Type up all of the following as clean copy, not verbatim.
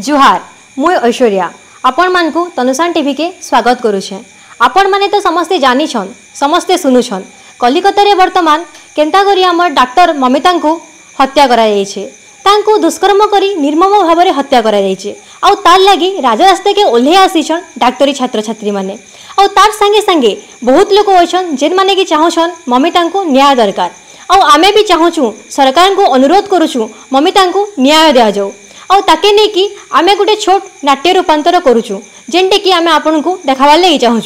जुहार मुई ऐश्वर्या आपण मानकु तनुसान टीवी के स्वागत करुछे। आपण माने तो समस्ते जानिछन समस्ते सुनुछन कलिकता रे वर्तमान केंता करी हमर डॉक्टर ममिता को हत्या करा जायछे। तांको दुष्कर्म करी निर्मम भाव में हत्या करा जायछे। आउ तार लागि राजरास्ते के ओल्हे आसीछन डाक्टरी छात्र छात्री माने। आउ तार संगे संगे बहुत लोग अछन जेन माने कि चाहछन ममिता को न्याय दरकार। आउ आमे भी चाहूँ सरकार को अनुरोध करुछु ममिता को न्याय दिया जाऊ। आउ ताके नहीं कि आमे गोटे छोट नाट्य रूपांतर करुछु जेनटे कि आमे आपन को देखावार लगी चाहूँ।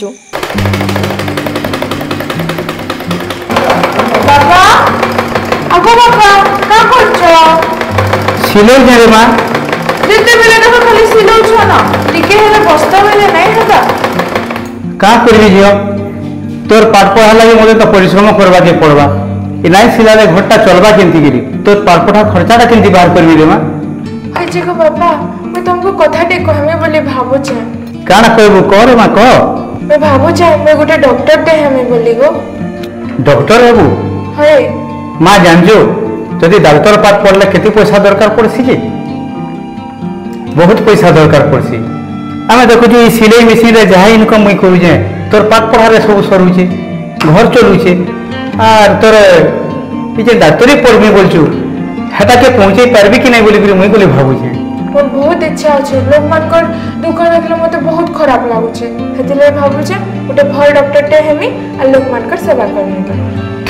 बाबा आगो बाबा का करछो सिलो जे मां जेते बेले देखो खाली सिलो छ ना टिके हेले बस्ता बेले नहीं होता का करबी जियो तोर पाठ पढ़ा लागि मोले तो परिश्रम करबा के पड़बा ए नाही सिलाले घरटा चलबा केंती गिरी तोर पाठ पढ़ा खर्चाटा केंती बाहर करबी रे मां जे को बाबा मैं तुमको कथाटे कहमे बोले भाबो छ काना कहबो कह रे मां कह मैं भाबो छ मैं गोटे डॉक्टर ते हमें बोली गो डॉक्टर हेबू है मां जानजो जदि डाक्टर पाठ पढ़ले केते पैसा दरकार पड़सी जे बहुत पैसा दरकार पड़सी आमे देखो जे सिलाई मशीन रे जहा इनकम मुई करू जे तोर पाठ पढ़ा रे सब सरू छे घर चलू छे आर तोर ई जे डाक्टरी पढ़बी बोलछु हेता के पहुंचे पारबी कि नहीं बोली कि मुई बोले भाबू छे मोर बहुत इच्छा अछि लोग मानकर दुकान देखले मते बहुत खराब लागु छे हेतिले भाबु छे गोटे भल डॉक्टर टे हेमी आ लोग मानकर सेवा करनी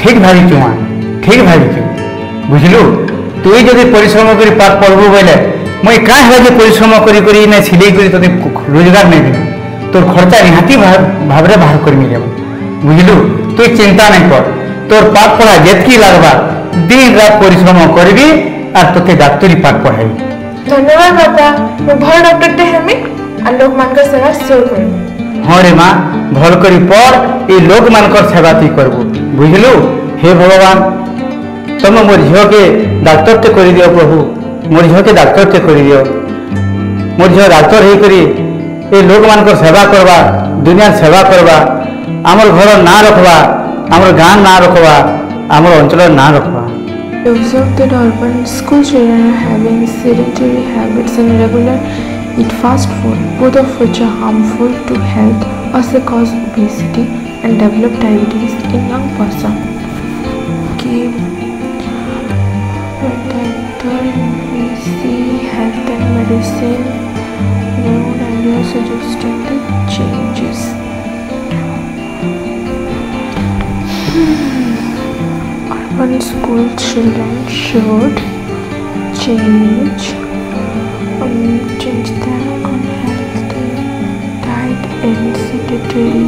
ठीक भाई चुआ ठीक भाई चु बुझलु तू जदि परिश्रम करी पाठ पढ़बो बोले मैं का है जे परिश्रम करी ना सिलाई करी तते रोजगार नहीं दे तोर खर्चा निहाती भाबरे बाहर करमी रे बुझलु तू चिंता नहीं कर तोर पाठ पढ़ा जेतकी लागबा दिन रात परिश्रम करबी और तोते डाक्टरी पाठ पढ़ाई धन्यवाद बाबा मैं भल डॉक्टर टे हेमी आ लोग मानकर सेवा जरूर करबी हाँ रे मां भल करी पढ़ ए लोग मानकर सेवा ती करबो बुझलु हे भगवान तुम मोर झियो के डॉक्टर ते करि दियो प्रभु मोर झियो के डॉक्टर ते करि दियो मोर झियो डॉक्टर हे करी ए लोग मानकर सेवा करबा दुनिया सेवा करबा हमर घर ना रखबा हमर गांव ना रखबा हमर अंचल ना रखबा We observe that urban school children are having sedentary habits and regular eat fast food, both of which are harmful to health as they cause obesity and develop diabetes in young person. Okay. We see health and medicine. Note and we are suggesting the changes. Urban school children should change their unhealthy diet and sedentary.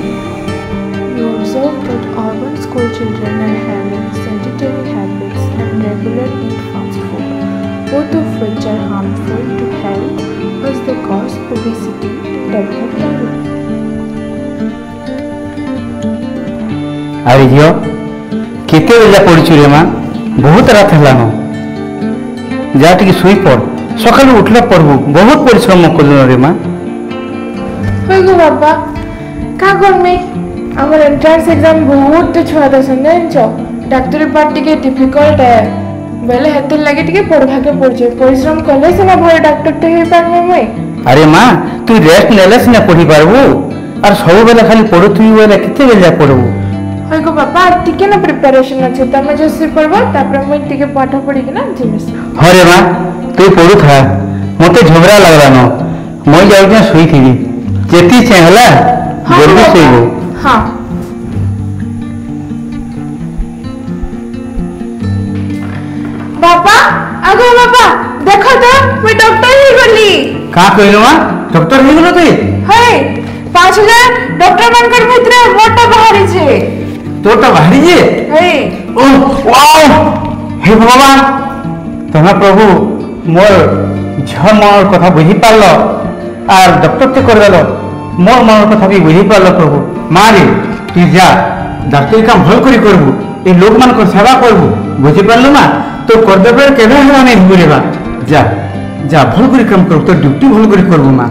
We observe that urban school children are having sedentary habits and regular eat fast food, both of which are harmful to health as they cause obesity and develop diabetes. अरे जियो केते बेला पड़छु रे मां बहुत रात हलानो जा टिके सुई पड़ सकाल उठले पड़बू बहुत परिश्रम करलो रे मां होय गो बाबा का करमे हमर एंट्रेंस एग्जाम बहुत छुआ दसन जानछो डॉक्टरी पार्ट टिके डिफिकल्ट है बेले हेते लागे टिके पढ़वा के पड़छे परिश्रम करले से ना भल डॉक्टर ते हे पारमे मैं अरे मां तू रेस्ट नेले से ना पढ़ी पारबू और सब बेला खाली पढ़ुथु बेला केते बेला पढ़बू होय गो बाबा टिके ना प्रिपरेशन अछि तमे जो से पढ़बा तापर मैं टिके पाठ पढ़ी के ना जिमिस हां रे मां तू पढ़ु था मते झगड़ा लागला न मैं जाउ के सुई थी जेती चहला जल्दी सोइबो हां बाबा आगो बाबा देखो तो मैं डॉक्टर ही गली का कहलो मां डॉक्टर ही गेलो तू है 5000 डॉक्टर बनकर भितरे मोटा बाहरी छे तोटा बाहरी जे है ओ वाओ हे भगवान तमे प्रभु मोर झमर कथा बुझी पारलो आर डॉक्टर ते कर देलो मोर मन कथा भी बुझी पारलो प्रभु मारे तू जा डॉक्टर काम भल करी करबू ए लोग मान को सेवा करबू बुझी पारलो ना तो कर देबे केना हेला नै भूलेबा जा जा भल करी काम कर तो ड्यूटी भल करी करबू मां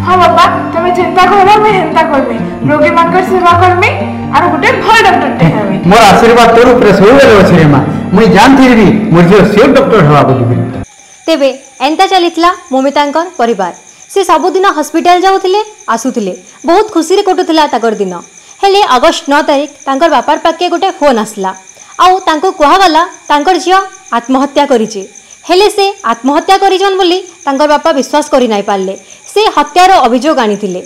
हां बाबा तमे चिंता करो मैं हेंता करबे रोगी मानकर सेवा करबे आरो गुटे भल डॉक्टर ते हमें मोर आशीर्वाद तोर ऊपर सब बेले अछि रे मां मुई जानथि रे मोर जे सेव डॉक्टर हवा बोली तेबे एंता चलीथिला ममितांकर परिवार। से सबुदिन हॉस्पिटल जाउथिले आसुथिले, बहुत खुशी रे कटुथिला ताकर दिन। हेले अगस्ट 9 तारिख तांकर बापार पाके गोटे फोन आसला आउ तांको कुहागला तांकर झियो आत्महत्या करिचे। हेले से आत्महत्या करिजन बोली तांकर बापा विश्वास करि नाइ पारले। से हत्यार अभियोग आनिथिले।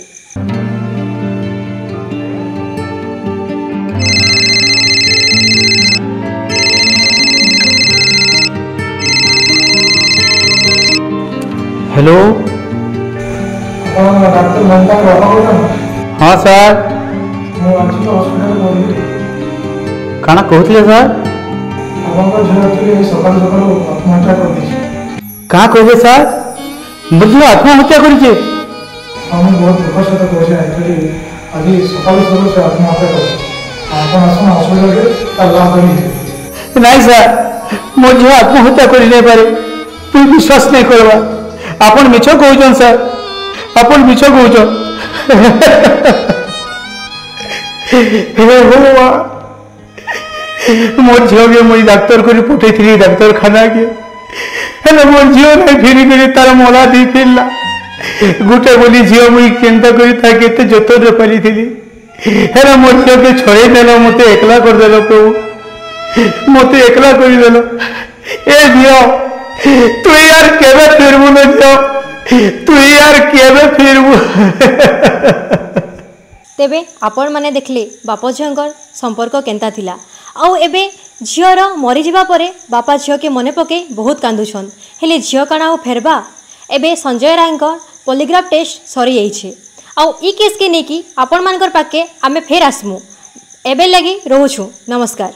हेलो डॉक्टर ममता बाबा हाँ सर हॉस्पिटल काना कहते सर झील सकाल सकाल आत्महत्या कर कहाँ कहले सर मुझे आत्महत्या करिचे बहुत दुख सहित कहे एक्चुअली आज सकाल सकाल से आत्महत्या कर हॉस्पिटल नहीं सर मो झील आत्महत्या कर नहीं पारे तू विश्वास नहीं करवा आपन मिछ कहउछन सर आपन मिछ कहउछन हे भगवान मोर झील के मुई डॉक्टर को पठे थी डॉक्टर खाना के हेले मोर झील नहीं फेरी करे तार मला दी फिरला गुटे बोली झील मुई केनता करी ता केते जतन रे पारी थी हेले मोर झील के छोड़े देलो मते एकला कर देलो प्रभु मते एकला कर देलो ए झील तू यार केबे फिरबू न झील तू यार केबे फिरबू तेबे आपण माने देखले बाप झींकर संपर्क केंता थिला आउ एबे झीर मरी जिबा परे बापा झील के मने पके बहुत कांदुछन। हेले झील काना आउ फेरबा एबे संजय रायकर पॉलीग्राफ टेस्ट सरी जाइछे आउ ई केस के नेकी आपण मानकर पाके आमे फेर आसमु। एबे लगी रहूछु नमस्कार।